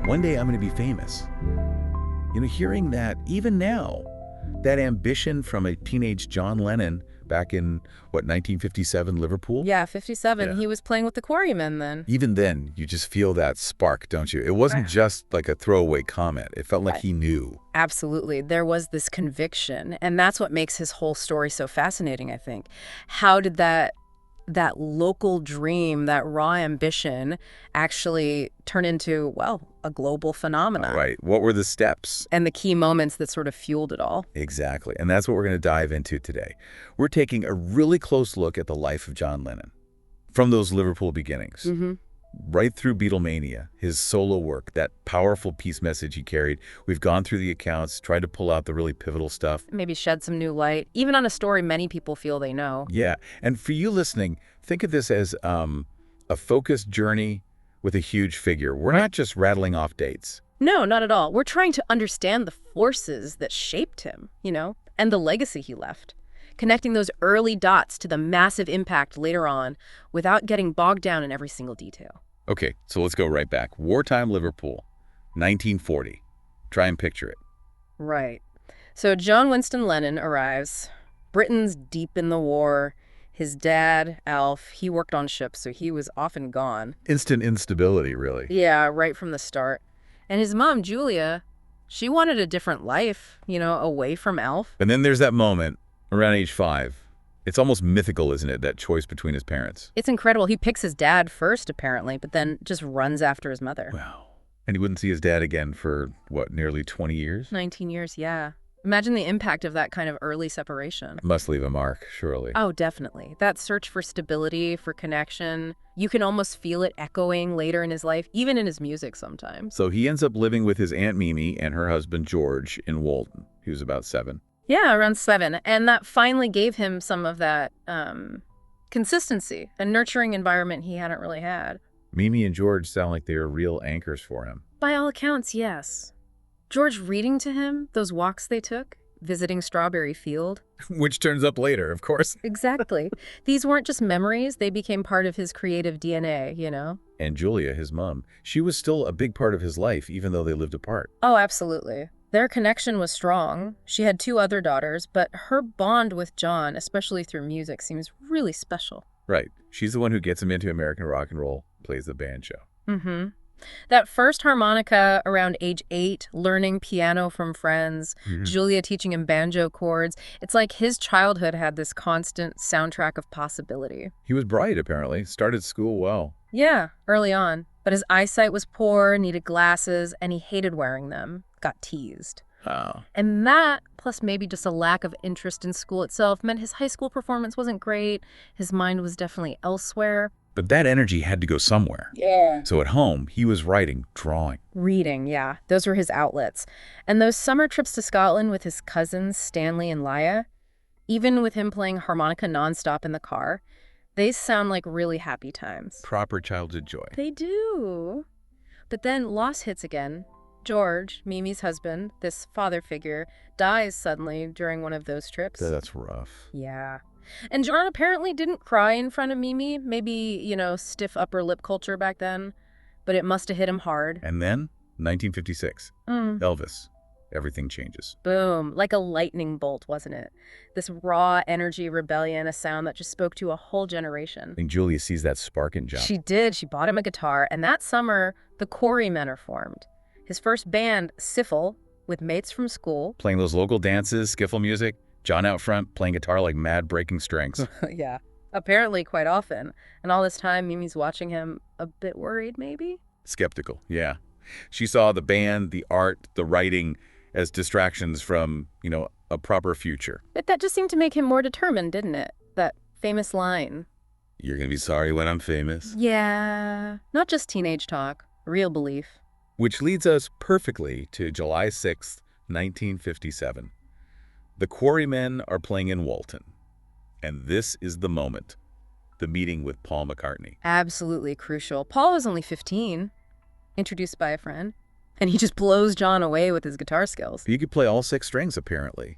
One day I'm going to be famous. You know, hearing that, even now, that ambition from a teenage John Lennon back in, what, 1957 Liverpool? Yeah, 57. Yeah. He was playing with the Quarry Men then. Even then, you just feel that spark, don't you? It wasn't just like a throwaway comment. It felt like he knew. Absolutely. There was this conviction, and that's what makes his whole story so fascinating, I think. How did that local dream, that raw ambition, actually turn into, well, a global phenomenon? Right. What were the steps? And the key moments that sort of fueled it all. Exactly. And that's what we're going to dive into today. We're taking a really close look at the life of John Lennon. From those Liverpool beginnings, right through Beatlemania, his solo work, that powerful peace message he carried. We've gone through the accounts, tried to pull out the really pivotal stuff. Maybe shed some new light, even on a story many people feel they know. Yeah. And for you listening, think of this as a focused journey with a huge figure. We're not just rattling off dates. No, not at all. We're trying to understand the forces that shaped him, and the legacy he left. Connecting those early dots to the massive impact later on without getting bogged down in every single detail. Okay, so let's go right back. Wartime Liverpool, 1940. Try and picture it. Right. So John Winston Lennon arrives. Britain's deep in the war. His dad, Alf, he worked on ships, so he was often gone. Instant instability, really. Yeah, right from the start. And his mom, Julia, she wanted a different life, away from Alf. And then there's that moment around age 5. It's almost mythical, isn't it, that choice between his parents? It's incredible. He picks his dad first, apparently, but then just runs after his mother. Wow. And he wouldn't see his dad again for, what, nearly 20 years? 19 years, yeah. Imagine the impact of that kind of early separation. Must leave a mark, surely. Oh, definitely. That search for stability, for connection, you can almost feel it echoing later in his life, even in his music sometimes. So he ends up living with his Aunt Mimi and her husband George in Walton. He was about 7. Yeah, around 7. And that finally gave him some of that consistency, a nurturing environment he hadn't really had. Mimi and George sound like they are real anchors for him. By all accounts, yes. George reading to him, those walks they took, visiting Strawberry Field. Which turns up later, of course. Exactly. These weren't just memories. They became part of his creative DNA, And Julia, his mom, she was still a big part of his life, even though they lived apart. Oh, absolutely. Their connection was strong. She had 2 other daughters, but her bond with John, especially through music, seems really special. Right. She's the one who gets him into American rock and roll, plays the banjo. That first harmonica around age 8, learning piano from friends, Julia teaching him banjo chords. It's like his childhood had this constant soundtrack of possibility. He was bright, apparently. Started school well. Yeah, early on. But his eyesight was poor, needed glasses, and he hated wearing them. Got teased. Oh. And that, plus maybe just a lack of interest in school itself, meant his high school performance wasn't great. His mind was definitely elsewhere. But that energy had to go somewhere. Yeah. So at home, he was writing, drawing. Reading, yeah. Those were his outlets. And those summer trips to Scotland with his cousins, Stanley and Laia, even with him playing harmonica nonstop in the car, they sound like really happy times. Proper childhood joy. They do. But then loss hits again. George, Mimi's husband, this father figure, dies suddenly during one of those trips. That's rough. Yeah. And John apparently didn't cry in front of Mimi. Maybe, stiff upper lip culture back then. But it must have hit him hard. And then, 1956, Elvis. Everything changes. Boom. Like a lightning bolt, wasn't it? This raw energy rebellion, a sound that just spoke to a whole generation. I think Julia sees that spark in John. She did. She bought him a guitar. And that summer, the Quarry Men are formed. His first band, Siffle, with mates from school. Playing those local dances, skiffle music. John out front, playing guitar like mad, breaking strings. Yeah, apparently quite often. And all this time, Mimi's watching him a bit worried, maybe? Skeptical, yeah. She saw the band, the art, the writing as distractions from, a proper future. But that just seemed to make him more determined, didn't it? That famous line. You're going to be sorry when I'm famous. Yeah, not just teenage talk, real belief. Which leads us perfectly to July 6th, 1957. The Quarry Men are playing in Walton. And this is the moment. The meeting with Paul McCartney. Absolutely crucial. Paul was only 15, introduced by a friend. And he just blows John away with his guitar skills. He could play all 6 strings, apparently.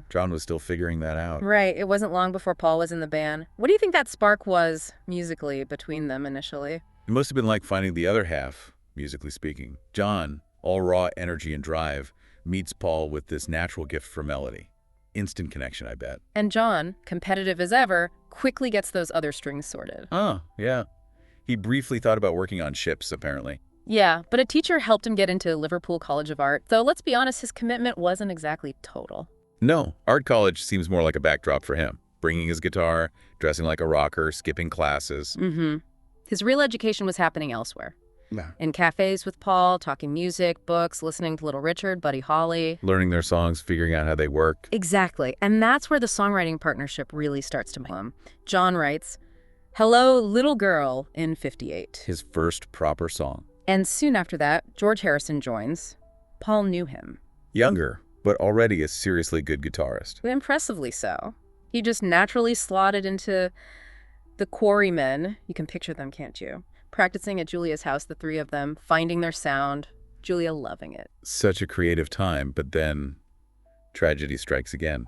John was still figuring that out. Right. It wasn't long before Paul was in the band. What do you think that spark was musically between them initially? It must have been like finding the other half musically speaking. John, all raw energy and drive, meets Paul with this natural gift for melody. Instant connection, I bet. And John, competitive as ever, quickly gets those other strings sorted. Oh, yeah. He briefly thought about working on ships, apparently. Yeah, but a teacher helped him get into Liverpool College of Art, though let's be honest, his commitment wasn't exactly total. No, art college seems more like a backdrop for him. Bringing his guitar, dressing like a rocker, skipping classes. His real education was happening elsewhere. In cafes with Paul, talking music, books, listening to Little Richard, Buddy Holly. Learning their songs, figuring out how they work. Exactly, and that's where the songwriting partnership really starts to bloom. John writes, "Hello, Little Girl" in '58. His first proper song. And soon after that, George Harrison joins. Paul knew him. Younger, but already a seriously good guitarist. Impressively so. He just naturally slotted into the Quarry Men. You can picture them, can't you? Practicing at Julia's house, the three of them, finding their sound, Julia loving it. Such a creative time, but then tragedy strikes again.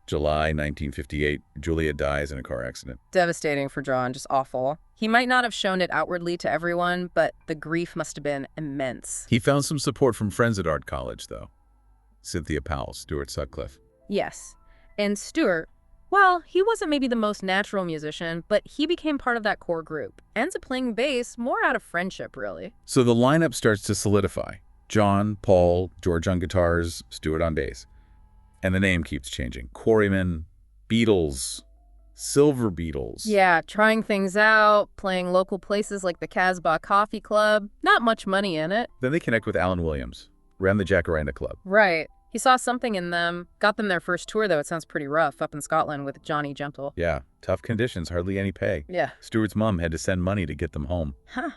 July 1958, Julia dies in a car accident. Devastating for John, just awful. He might not have shown it outwardly to everyone, but the grief must have been immense. He found some support from friends at art college, though. Cynthia Powell, Stuart Sutcliffe. Yes. And Stuart, well, he wasn't maybe the most natural musician, but he became part of that core group. Ends up playing bass more out of friendship, really. So the lineup starts to solidify. John, Paul, George on guitars, Stuart on bass. And the name keeps changing. Quarry Men, Beatles, Silver Beatles. Yeah, trying things out, playing local places like the Casbah Coffee Club. Not much money in it. Then they connect with Alan Williams, ran the Jacaranda Club. Right. He saw something in them. Got them their first tour, though it sounds pretty rough, up in Scotland with Johnny Gentle. Yeah, tough conditions, hardly any pay. Yeah. Stuart's mom had to send money to get them home. Huh.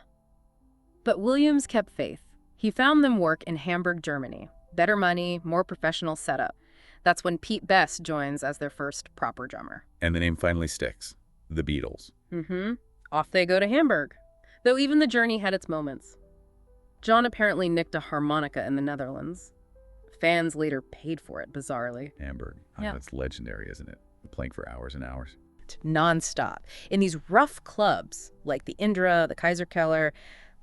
But Williams kept faith. He found them work in Hamburg, Germany. Better money, more professional setup. That's when Pete Best joins as their first proper drummer. And the name finally sticks. The Beatles. Off they go to Hamburg. Though even the journey had its moments. John apparently nicked a harmonica in the Netherlands. Fans later paid for it, bizarrely. Hamburg. Yeah. That's legendary, isn't it? Playing for hours and hours. Non-stop. In these rough clubs, like the Indra, the Kaiserkeller,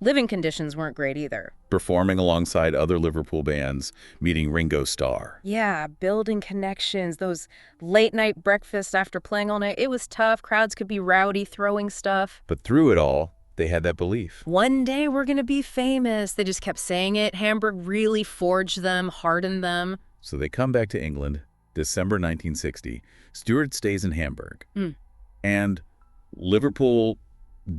living conditions weren't great either. Performing alongside other Liverpool bands, meeting Ringo Starr. Yeah, building connections, those late-night breakfasts after playing all night. It was tough. Crowds could be rowdy, throwing stuff. But through it all, they had that belief. One day we're going to be famous. They just kept saying it. Hamburg really forged them, hardened them. So they come back to England, December 1960. Stuart stays in Hamburg. And Liverpool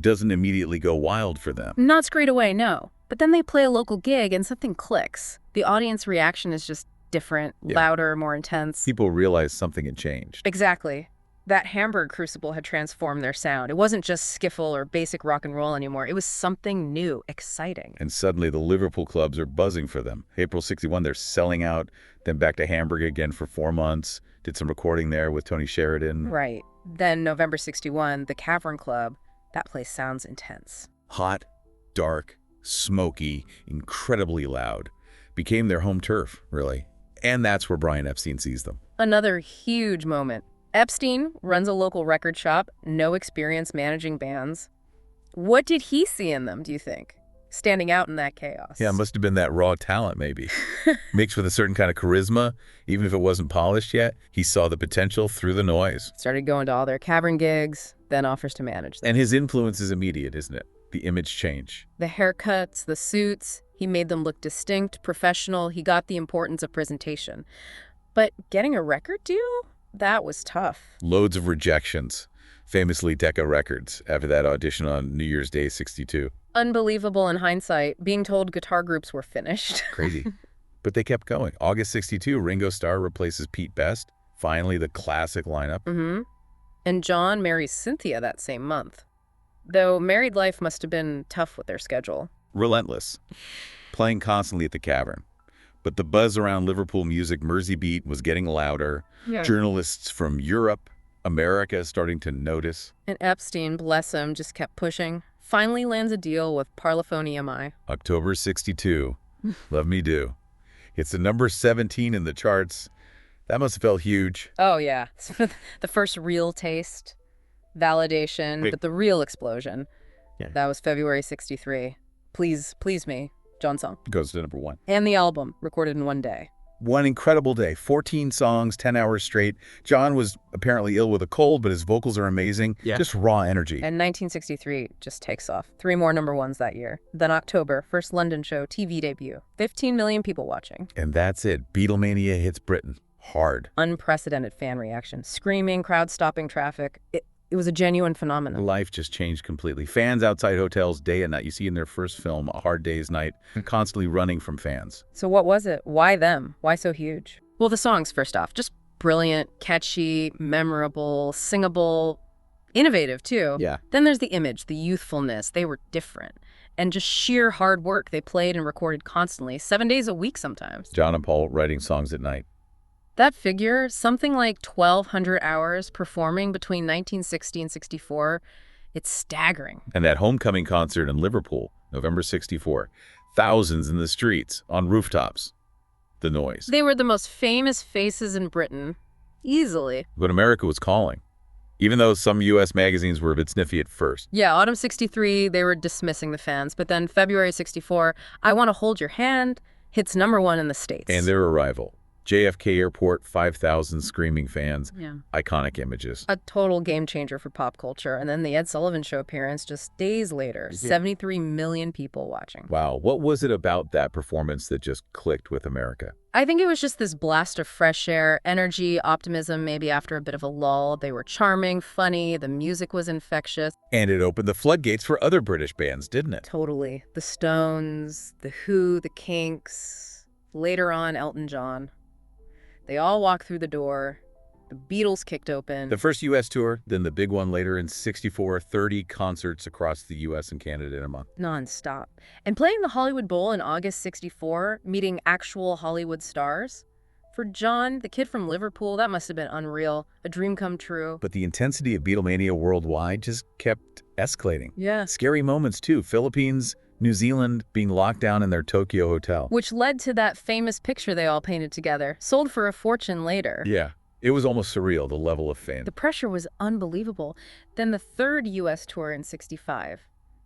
doesn't immediately go wild for them. Not straight away, no. But then they play a local gig and something clicks. The audience reaction is just different, louder, more intense. People realize something had changed. Exactly. That Hamburg crucible had transformed their sound. It wasn't just skiffle or basic rock and roll anymore. It was something new, exciting. And suddenly the Liverpool clubs are buzzing for them. April '61, they're selling out, then back to Hamburg again for 4 months. Did some recording there with Tony Sheridan. Right. Then November '61, the Cavern Club. That place sounds intense. Hot, dark, smoky, incredibly loud. Became their home turf, really. And that's where Brian Epstein sees them. Another huge moment. Epstein runs a local record shop, no experience managing bands. What did he see in them, do you think? Standing out in that chaos. Yeah, it must have been that raw talent, maybe. Mixed with a certain kind of charisma, even if it wasn't polished yet. He saw the potential through the noise. Started going to all their cavern gigs, then offers to manage them. And his influence is immediate, isn't it? The image change. The haircuts, the suits, he made them look distinct, professional. He got the importance of presentation. But getting a record deal? That was tough. Loads of rejections. Famously Decca Records after that audition on New Year's Day '62. Unbelievable in hindsight, being told guitar groups were finished. Crazy. But they kept going. August '62, Ringo Starr replaces Pete Best. Finally, the classic lineup. And John marries Cynthia that same month. Though married life must have been tough with their schedule. Relentless. Playing constantly at the Cavern. But the buzz around Liverpool music Merseybeat was getting louder. Journalists from Europe, America starting to notice. And Epstein, bless him, just kept pushing. Finally lands a deal with Parlophone EMI. October '62. Love Me Do. It's the number 17 in the charts. That must have felt huge. Oh, yeah. The first real taste, validation, but the real explosion. That was February '63. Please Please Me, John's song. Goes to number 1. And the album, recorded in one day. One incredible day, 14 songs, 10 hours straight. John was apparently ill with a cold, but his vocals are amazing. Yeah. Just raw energy. And 1963 just takes off. 3 more number ones that year. Then October, first London show, TV debut. 15 million people watching. And that's it. Beatlemania hits Britain hard. Unprecedented fan reaction. Screaming, crowd stopping traffic. It was a genuine phenomenon. Life just changed completely. Fans outside hotels day and night. You see in their first film, A Hard Day's Night, constantly running from fans. So what was it? Why them? Why so huge? Well, the songs, first off, just brilliant, catchy, memorable, singable, innovative too. Yeah. Then there's the image, the youthfulness. They were different. And just sheer hard work. They played and recorded constantly, 7 days a week sometimes. John and Paul writing songs at night. That figure, something like 1,200 hours performing between 1960 and 64, it's staggering. And that homecoming concert in Liverpool, November 64. Thousands in the streets, on rooftops. The noise. They were the most famous faces in Britain, easily. But America was calling. Even though some U.S. magazines were a bit sniffy at first. Yeah, autumn 63, they were dismissing the fans. But then February 64, I Want to Hold Your Hand hits number 1 in the States. And their arrival. JFK Airport, 5,000 screaming fans. Yeah. Iconic images. A total game changer for pop culture. And then the Ed Sullivan Show appearance just days later. 73 million people watching. Wow, what was it about that performance that just clicked with America? I think it was just this blast of fresh air, energy, optimism, maybe after a bit of a lull. They were charming, funny, the music was infectious. And it opened the floodgates for other British bands, didn't it? Totally. The Stones, The Who, The Kinks, later on Elton John. They all walked through the door. The Beatles kicked open. The first U.S. tour, then the big one later in 64, 30 concerts across the U.S. and Canada in a month. Non-stop. And playing the Hollywood Bowl in August 64, meeting actual Hollywood stars. For John, the kid from Liverpool, that must have been unreal. A dream come true. But the intensity of Beatlemania worldwide just kept escalating. Yeah. Scary moments, too. Philippines, New Zealand being locked down in their Tokyo hotel. Which led to that famous picture they all painted together, sold for a fortune later. Yeah. It was almost surreal, the level of fame. The pressure was unbelievable. Then the third U.S. tour in 65,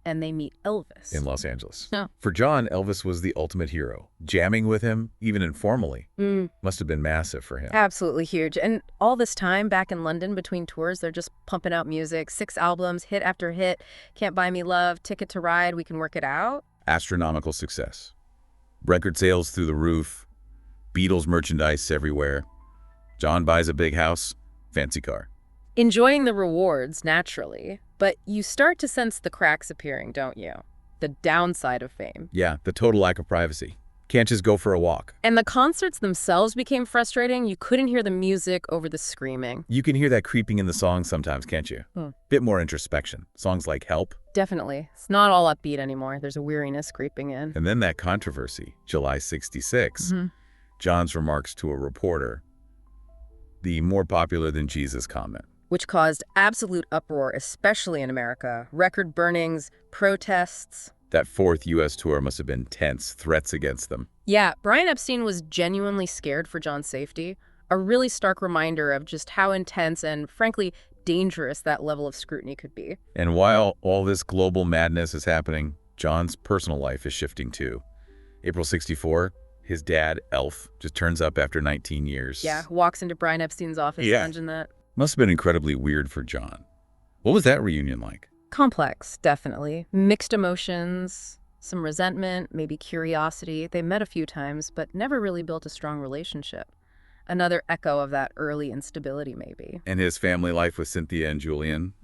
and they meet Elvis. In Los Angeles. Oh. For John, Elvis was the ultimate hero. Jamming with him, even informally, must have been massive for him. Absolutely huge. And all this time back in London between tours, they're just pumping out music. 6 albums, hit after hit. Can't Buy Me Love, Ticket to Ride, We Can Work It Out. Astronomical success. Record sales through the roof. Beatles merchandise everywhere. John buys a big house, fancy car. Enjoying the rewards, naturally. But you start to sense the cracks appearing, don't you? The downside of fame. Yeah, the total lack of privacy. Can't just go for a walk. And the concerts themselves became frustrating. You couldn't hear the music over the screaming. You can hear that creeping in the songs sometimes, can't you? Bit more introspection. Songs like Help. Definitely. It's not all upbeat anymore. There's a weariness creeping in. And then that controversy, July 66. John's remarks to a reporter. The more popular than Jesus comment. Which caused absolute uproar, especially in America. Record burnings, protests. That fourth U.S. tour must have been tense, threats against them. Yeah, Brian Epstein was genuinely scared for John's safety. A really stark reminder of just how intense and, frankly, dangerous that level of scrutiny could be. And while all this global madness is happening, John's personal life is shifting too. April 64, his dad, Elf, just turns up after 19 years. Yeah, walks into Brian Epstein's office, imagine that. Must have been incredibly weird for John. What was that reunion like? Complex, definitely. Mixed emotions, some resentment, maybe curiosity. They met a few times, but never really built a strong relationship. Another echo of that early instability, maybe. And his family life with Cynthia and Julian?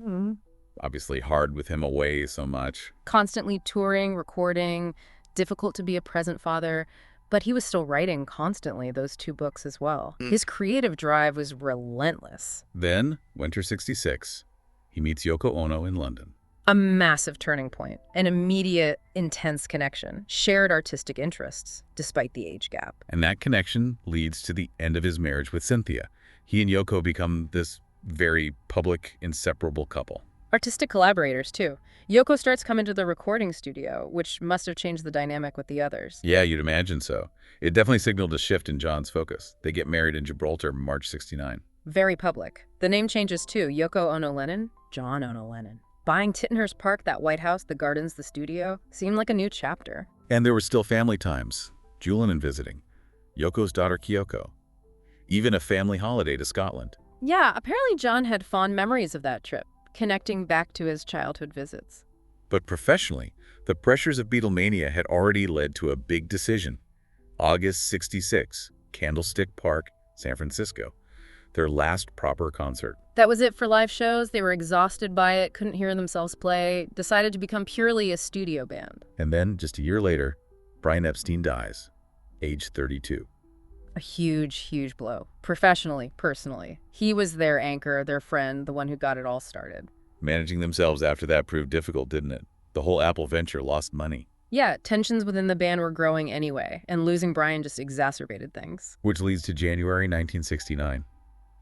Obviously hard with him away so much. Constantly touring, recording, difficult to be a present father. But he was still writing constantly, those 2 books as well. His creative drive was relentless. Then, winter 66, he meets Yoko Ono in London. A massive turning point, an immediate, intense connection, shared artistic interests, despite the age gap. And that connection leads to the end of his marriage with Cynthia. He and Yoko become this very public, inseparable couple. Artistic collaborators, too. Yoko starts coming to the recording studio, which must have changed the dynamic with the others. Yeah, you'd imagine so. It definitely signaled a shift in John's focus. They get married in Gibraltar, March 69. Very public. The name changes, too. Yoko Ono Lennon, John Ono Lennon. Buying Tittenhurst Park, that White House, the gardens, the studio, seemed like a new chapter. And there were still family times, John Lennon visiting, Yoko's daughter Kyoko, even a family holiday to Scotland. Yeah, apparently John had fond memories of that trip, connecting back to his childhood visits. But professionally, the pressures of Beatlemania had already led to a big decision. August '66, Candlestick Park, San Francisco, their last proper concert. That was it for live shows. They were exhausted by it, couldn't hear themselves play, decided to become purely a studio band. And then, just a year later, Brian Epstein dies, age 32. A huge, huge blow. Professionally, personally. He was their anchor, their friend, the one who got it all started. Managing themselves after that proved difficult, didn't it? The whole Apple venture lost money. Yeah, tensions within the band were growing anyway, and losing Brian just exacerbated things. Which leads to January 1969,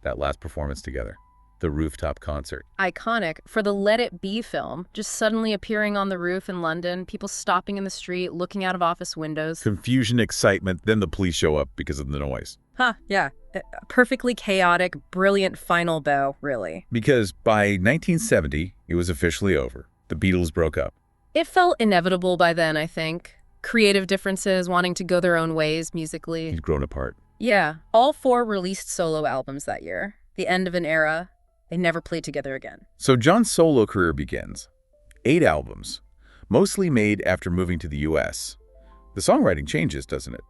that last performance together, the rooftop concert. Iconic for the Let It Be film, just suddenly appearing on the roof in London, people stopping in the street, looking out of office windows. Confusion, excitement, then the police show up because of the noise. Yeah. A perfectly chaotic, brilliant final bow, really. Because by 1970, it was officially over. The Beatles broke up. It felt inevitable by then, I think. Creative differences, wanting to go their own ways musically. He'd grown apart. Yeah, all four released solo albums that year. The end of an era. They never played together again. So John's solo career begins. 8 albums, mostly made after moving to the U.S. The songwriting changes, doesn't it?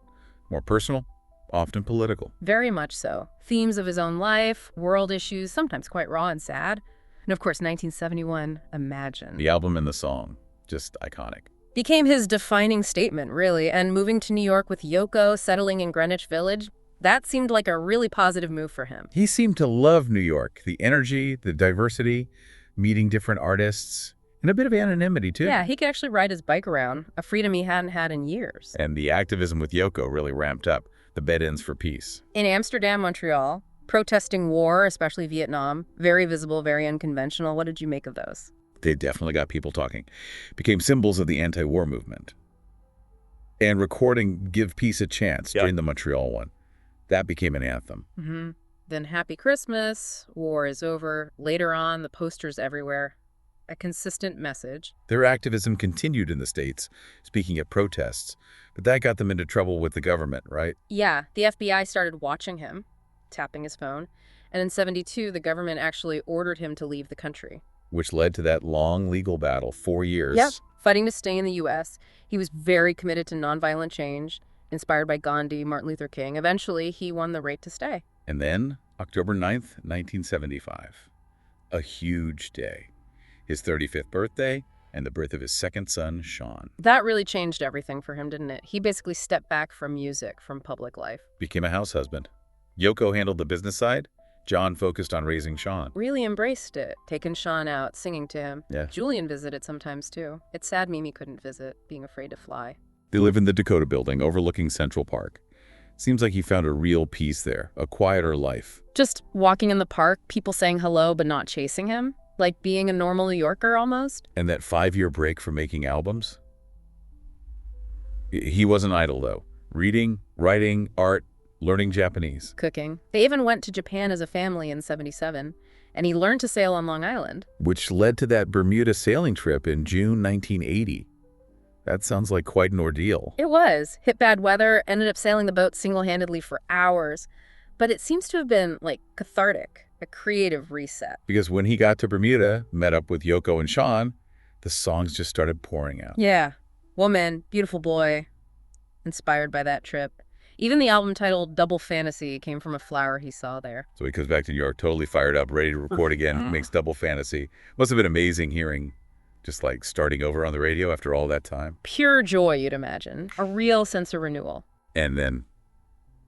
More personal, often political. Very much so. Themes of his own life, world issues, sometimes quite raw and sad. And of course, 1971, Imagine. The album and the song, just iconic. Became his defining statement, really, and moving to New York with Yoko, settling in Greenwich Village, that seemed like a really positive move for him. He seemed to love New York, the energy, the diversity, meeting different artists, and a bit of anonymity, too. Yeah, he could actually ride his bike around, a freedom he hadn't had in years. And the activism with Yoko really ramped up, the bed-ins for peace. In Amsterdam, Montreal, protesting war, especially Vietnam, very visible, very unconventional. What did you make of those? They definitely got people talking. Became symbols of the anti-war movement. And recording Give Peace a Chance during the Montreal one. That became an anthem. Then Happy Christmas, War is Over. Later on, the posters everywhere. A consistent message. Their activism continued in the States, speaking at protests, but that got them into trouble with the government, right? Yeah, the FBI started watching him, tapping his phone, and in '72, the government actually ordered him to leave the country. Which led to that long legal battle, 4 years. Yep, fighting to stay in the U.S. He was very committed to nonviolent change, inspired by Gandhi, Martin Luther King. Eventually, he won the right to stay. And then, October 9th, 1975, a huge day. His 35th birthday and the birth of his second son, Sean. That really changed everything for him, didn't it? He basically stepped back from music, from public life. Became a house husband. Yoko handled the business side. John focused on raising Sean. Really embraced it, taking Sean out, singing to him. Yeah. Julian visited sometimes, too. It's sad Mimi couldn't visit, being afraid to fly. They live in the Dakota building overlooking Central Park. Seems like he found a real peace there, a quieter life. Just walking in the park, people saying hello but not chasing him. Like being a normal New Yorker, almost. And that 5-year break from making albums? He wasn't idle, though. Reading, writing, art, learning Japanese. Cooking. They even went to Japan as a family in '77, and he learned to sail on Long Island. Which led to that Bermuda sailing trip in June 1980. That sounds like quite an ordeal. It was. Hit bad weather, ended up sailing the boat single-handedly for hours. But it seems to have been, like, cathartic. A creative reset. Because when he got to Bermuda, met up with Yoko and Sean, the songs just started pouring out. Yeah. Woman, Beautiful Boy. Inspired by that trip. Even the album titled Double Fantasy came from a flower he saw there. So he comes back to New York totally fired up, ready to record again, makes Double Fantasy. Must have been amazing hearing, just like starting over on the radio after all that time. Pure joy, you'd imagine. A real sense of renewal. And then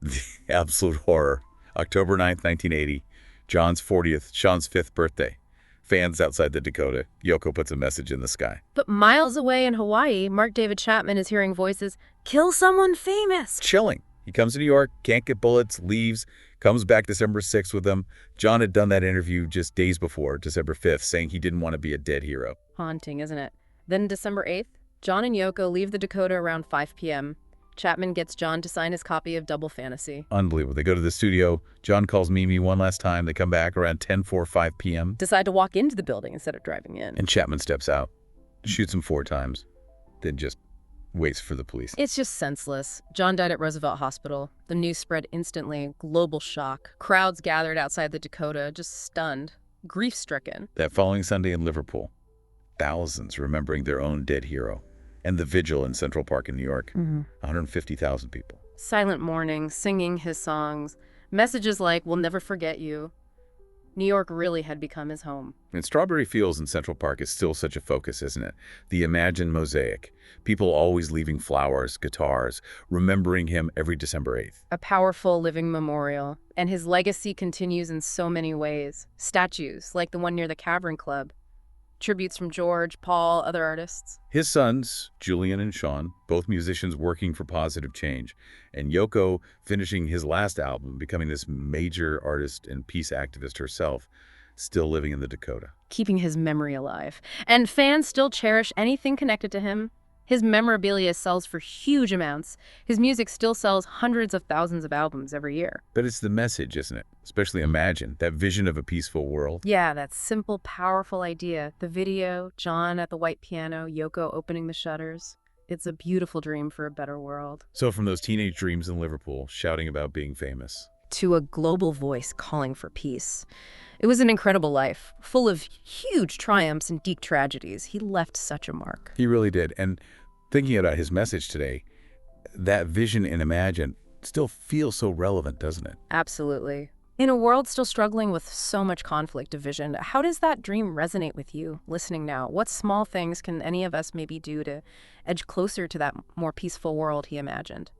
the absolute horror. October 9th, 1980. John's 40th, Sean's 5th birthday. Fans outside the Dakota. Yoko puts a message in the sky. But miles away in Hawaii, Mark David Chapman is hearing voices, "Kill someone famous." Chilling. He comes to New York, can't get bullets, leaves, comes back December 6th with them. John had done that interview just days before, December 5th, saying he didn't want to be a dead hero. Haunting, isn't it? Then December 8th, John and Yoko leave the Dakota around 5 p.m. Chapman gets John to sign his copy of Double Fantasy. Unbelievable. They go to the studio. John calls Mimi one last time. They come back around 10:45 p.m. Decide to walk into the building instead of driving in. And Chapman steps out, shoots him 4 times, then just waits for the police. It's just senseless. John died at Roosevelt Hospital. The news spread instantly. Global shock. Crowds gathered outside the Dakota, just stunned, grief-stricken. That following Sunday in Liverpool, thousands remembering their own dead hero. And the vigil in Central Park in New York, 150,000 people. Silent mourning, singing his songs. Messages like, "We'll never forget you." New York really had become his home. And Strawberry Fields in Central Park is still such a focus, isn't it? The imagined mosaic. People always leaving flowers, guitars, remembering him every December 8th. A powerful living memorial. And his legacy continues in so many ways. Statues, like the one near the Cavern Club. Tributes from George, Paul, other artists. His sons, Julian and Sean, both musicians working for positive change, and Yoko finishing his last album, becoming this major artist and peace activist herself, still living in the Dakota. Keeping his memory alive. And fans still cherish anything connected to him. His memorabilia sells for huge amounts. His music still sells hundreds of thousands of albums every year. But it's the message, isn't it? Especially Imagine, that vision of a peaceful world. Yeah, that simple, powerful idea. The video, John at the white piano, Yoko opening the shutters. It's a beautiful dream for a better world. So from those teenage dreams in Liverpool, shouting about being famous, to a global voice calling for peace. It was an incredible life, full of huge triumphs and deep tragedies. He left such a mark. He really did. And thinking about his message today, that vision in Imagine still feels so relevant, doesn't it? Absolutely. In a world still struggling with so much conflict, division, how does that dream resonate with you listening now? What small things can any of us maybe do to edge closer to that more peaceful world he imagined?